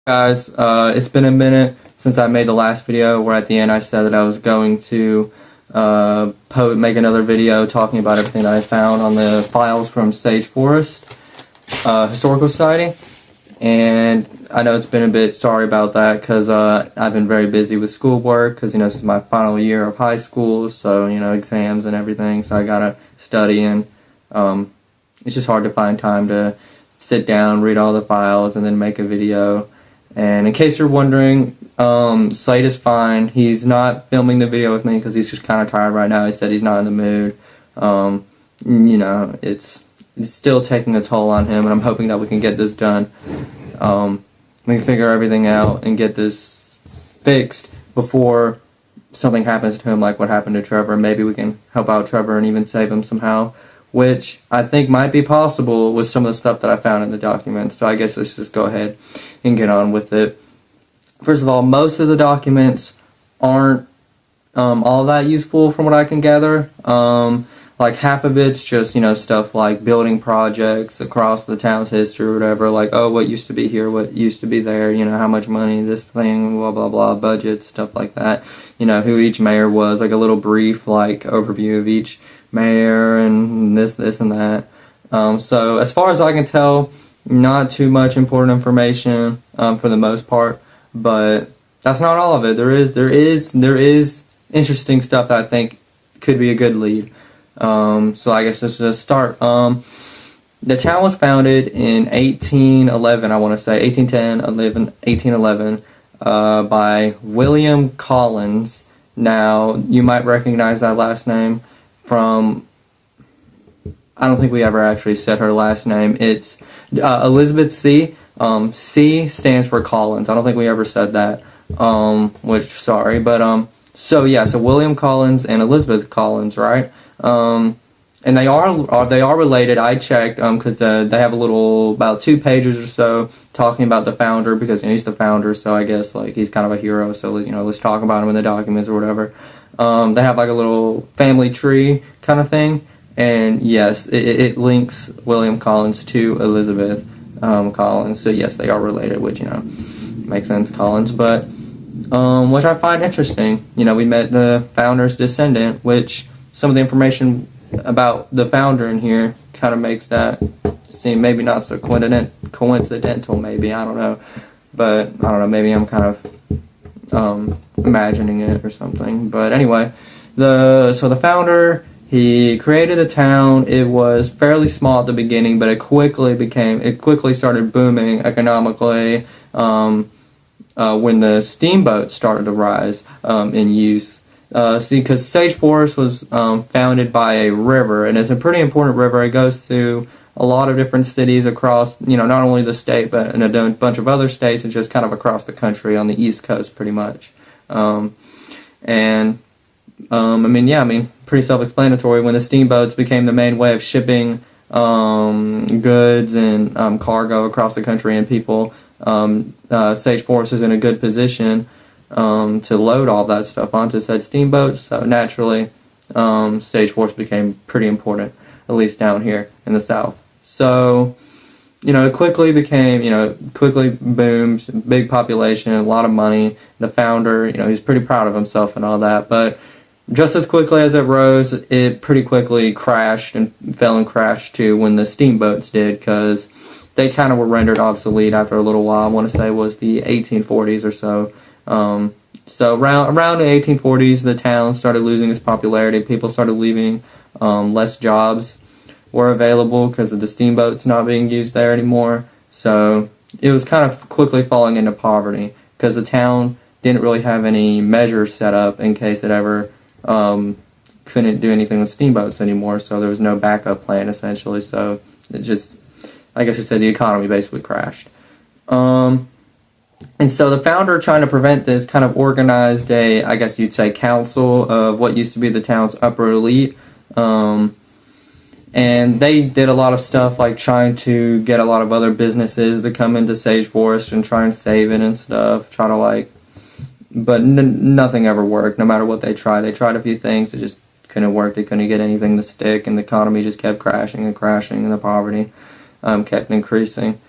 Guys, it's been a minute since I made the last video where at the end I said that I was going to make another video talking about everything that I found on the files from Sage Forest Historical Society. And I know it's been a bit sorry about that because I've been very busy with schoolwork because, this is my final year of high school, so, exams and everything, so I gotta study, and it's just hard to find time to sit down, read all the files, and then make a video. And in case you're wondering, Slade is fine. He's not filming the video with me because he's just kind of tired right now. He said he's not in the mood. It's still taking a toll on him, and I'm hoping that we can get this done. We can figure everything out and get this fixed before something happens to him like what happened to Trevor. Maybe we can help out Trevor and even save him somehow, which I think might be possible with some of the stuff that I found in the documents. So I guess let's just go ahead and get on with it. First of all, most of the documents aren't all that useful from what I can gather. Like half of it's just, stuff like building projects across the town's history or whatever, like, oh, what used to be here, what used to be there, how much money, this thing, blah, blah, blah, budgets, stuff like that. Who each mayor was, like a little brief, like, overview of each mayor and this, and that. So as far as I can tell, not too much important information for the most part, but that's not all of it. There is interesting stuff that I think could be a good lead. So I guess let's just start. The town was founded in 1811, I want to say, 1811, by William Collins. Now, you might recognize that last name from, I don't think we ever actually said her last name. It's Elizabeth C. C stands for Collins. I don't think we ever said that, sorry. But, so William Collins and Elizabeth Collins, right? And they are related. I checked because they have a little, about 2 pages or so talking about the founder, because he's the founder, so I guess he's kind of a hero, so let's talk about him in the documents or whatever. They have like a little family tree kind of thing, and yes, it links William Collins to Elizabeth Collins, so yes, they are related, which makes sense, Collins. But which I find interesting. We met the founder's descendant, which some of the information about the founder in here kind of makes that seem maybe not so coincidental, maybe, I don't know. But, I don't know, maybe I'm kind of imagining it or something. But anyway, the founder, he created a town. It was fairly small at the beginning, but it quickly started booming economically when the steamboats started to rise in use. Because Sage Forest was founded by a river, and it's a pretty important river. It goes through a lot of different cities across, not only the state, but in a bunch of other states, and just kind of across the country on the East Coast, pretty much. Pretty self-explanatory. When the steamboats became the main way of shipping goods and cargo across the country and people, Sage Forest is in a good position to load all that stuff onto said steamboats, so naturally Sage Forest became pretty important, at least down here in the South. So, it quickly boomed, big population, a lot of money. The founder, he's pretty proud of himself and all that, but just as quickly as it rose, it pretty quickly crashed and fell and crashed too when the steamboats did, because they kind of were rendered obsolete after a little while. I want to say it was the 1840s or so. So around the 1840s, the town started losing its popularity. People started leaving. Less jobs were available because of the steamboats not being used there anymore. So it was kind of quickly falling into poverty because the town didn't really have any measures set up in case it ever couldn't do anything with steamboats anymore. So there was no backup plan, essentially. So it just, like I just said, the economy basically crashed. And so the founder, trying to prevent this, kind of organized I guess you'd say, council of what used to be the town's upper elite. And they did a lot of stuff like trying to get a lot of other businesses to come into Sage Forest and try and save it and stuff. But nothing ever worked, no matter what they tried. They tried a few things, it just couldn't work. They couldn't get anything to stick, and the economy just kept crashing and crashing, and the poverty kept increasing.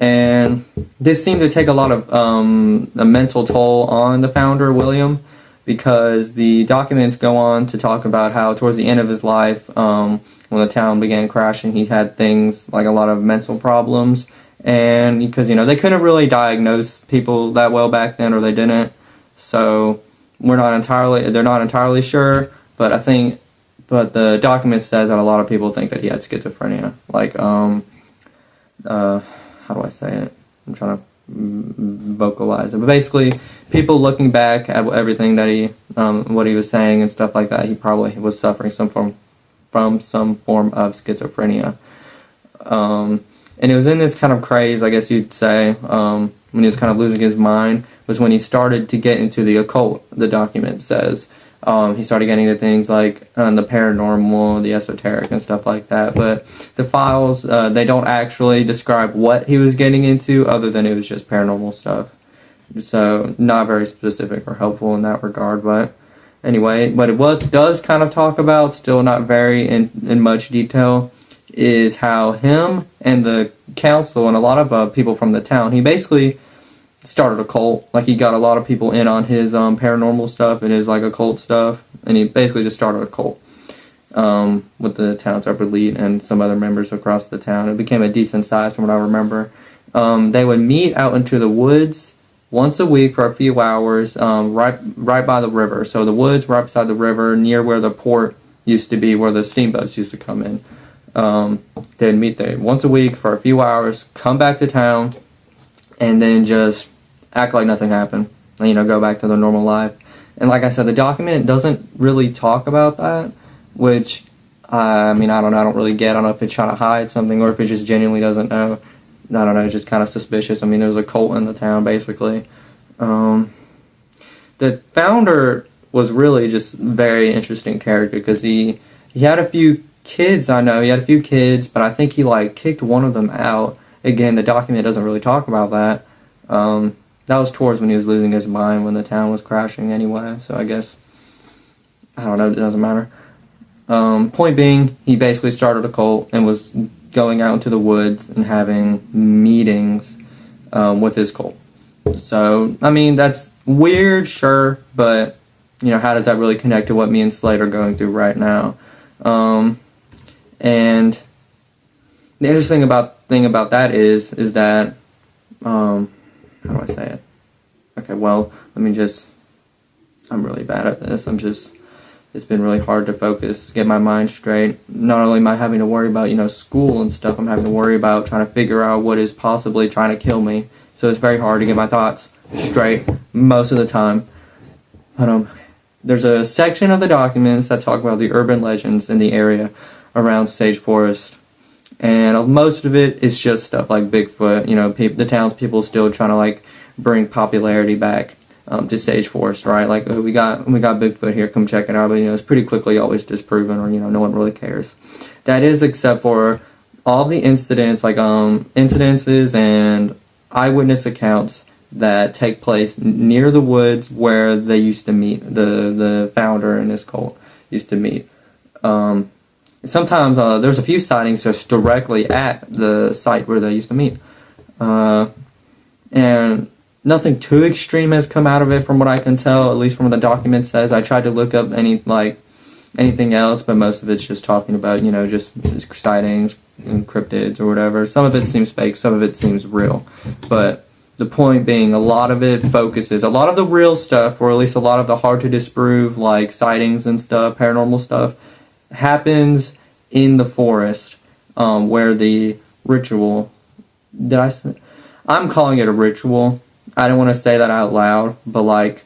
And this seemed to take a lot of a mental toll on the founder, William, because the documents go on to talk about how towards the end of his life, when the town began crashing, he had things like a lot of mental problems. And because, they couldn't really diagnose people that well back then, or they didn't. So they're not entirely sure, but the document says that a lot of people think that he had schizophrenia. Like, how do I say it? I'm trying to vocalize it. But basically, people looking back at everything that what he was saying and stuff like that, he probably was suffering from some form of schizophrenia. And it was in this kind of craze, I guess you'd say, when he was kind of losing his mind, was when he started to get into the occult, the document says. He started getting into things like the paranormal, the esoteric, and stuff like that. But the files, they don't actually describe what he was getting into, other than it was just paranormal stuff. So not very specific or helpful in that regard. But anyway, what it does kind of talk about, still not very in much detail, is how him and the council and a lot of people from the town, he basically started a cult. Like, he got a lot of people in on his paranormal stuff and his like occult stuff, and he basically just started a cult with the town's upper elite and some other members across the town. It became a decent size from what I remember. They would meet out into the woods once a week for a few hours, right by the river. So the woods right beside the river, near where the port used to be, where the steamboats used to come in. They'd meet there once a week for a few hours, come back to town, and then just act like nothing happened, and, go back to their normal life. And like I said, the document doesn't really talk about that, which, I don't know, I don't really get. I don't know if it's trying to hide something or if it just genuinely doesn't know. I don't know, it's just kind of suspicious. There's a cult in the town, basically. The founder was really just a very interesting character, because he had a few kids, I know. He had a few kids, but I think he, kicked one of them out. Again, the document doesn't really talk about that. That was towards when he was losing his mind, when the town was crashing anyway, so I guess, I don't know, it doesn't matter. Point being, he basically started a cult and was going out into the woods and having meetings with his cult. So, that's weird, sure, but, how does that really connect to what me and Slade are going through right now? And the interesting thing about that is that, how do I say it? Okay, well, I'm really bad at this. It's been really hard to focus, get my mind straight. Not only am I having to worry about, school and stuff, I'm having to worry about trying to figure out what is possibly trying to kill me. So it's very hard to get my thoughts straight most of the time. But, there's a section of the documents that talk about the urban legends in the area around Sage Forest. And most of it is just stuff like Bigfoot. The townspeople still trying to, bring popularity back to Sage Forest, right? Like, oh, we got Bigfoot here, come check it out. But, it's pretty quickly always disproven, or, no one really cares. That is except for all the incidents, incidences and eyewitness accounts that take place near the woods where they used to meet, the founder and his cult used to meet. Sometimes there's a few sightings just directly at the site where they used to meet. And nothing too extreme has come out of it from what I can tell, at least from what the document says. I tried to look up anything else, but most of it's just talking about, just sightings and cryptids or whatever. Some of it seems fake, some of it seems real. But the point being, a lot of it focuses, a lot of the real stuff, or at least a lot of the hard to disprove, sightings and stuff, paranormal stuff, happens in the forest, where the ritual, I'm calling it a ritual. I don't want to say that out loud, but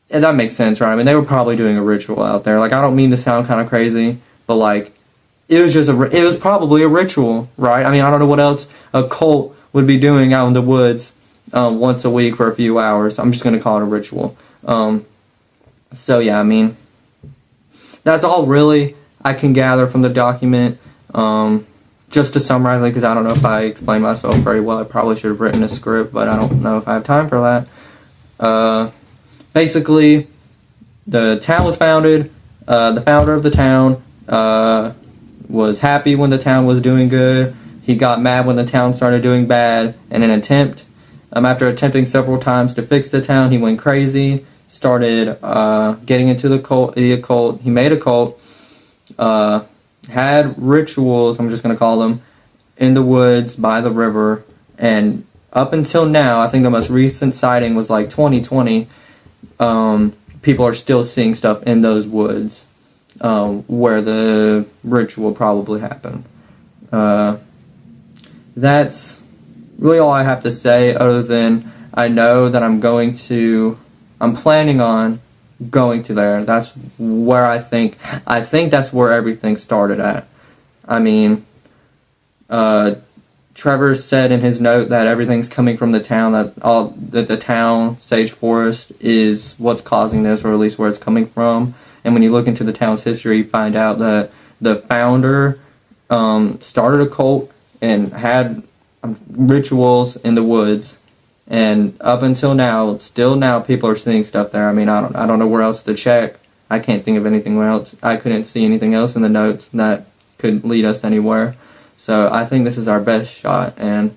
that makes sense, right? They were probably doing a ritual out there. I don't mean to sound kind of crazy, but it was probably a ritual, right? I don't know what else a cult would be doing out in the woods once a week for a few hours. I'm just going to call it a ritual. So yeah, that's all really I can gather from the document. Just to summarize, because I don't know if I explained myself very well. I probably should have written a script, but I don't know if I have time for that. Basically, the town was founded. The founder of the town was happy when the town was doing good. He got mad when the town started doing bad, and after attempting several times to fix the town, he went crazy, started getting into the occult. He made a cult, had rituals, I'm just going to call them, in the woods by the river, and up until now, I think the most recent sighting was like 2020, people are still seeing stuff in those woods where the ritual probably happened. That's really all I have to say, other than I know that I'm planning on going to there. That's where I think that's where everything started at. I mean, Trevor said in his note that everything's coming from the town, that the town, Sage Forest, is what's causing this, or at least where it's coming from. And when you look into the town's history, you find out that the founder started a cult and had rituals in the woods, and up until now, still now, people are seeing stuff there. I mean, I don't know where else to check. I can't think of anything else. I couldn't see anything else in the notes that could lead us anywhere. So I think this is our best shot, and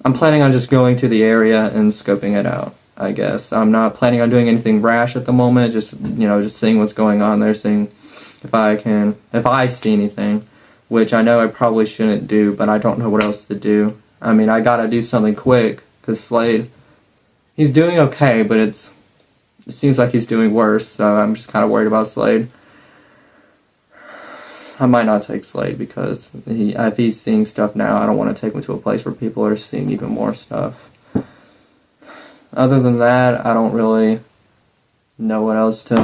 I'm planning on just going to the area and scoping it out, I guess. I'm not planning on doing anything rash at the moment, just seeing what's going on there, seeing if I see anything, which I know I probably shouldn't do, but I don't know what else to do. I mean, I gotta do something quick, because Slade, he's doing okay, but it seems like he's doing worse, so I'm just kind of worried about Slade. I might not take Slade, because if he's seeing stuff now, I don't want to take him to a place where people are seeing even more stuff. Other than that, I don't really know what else to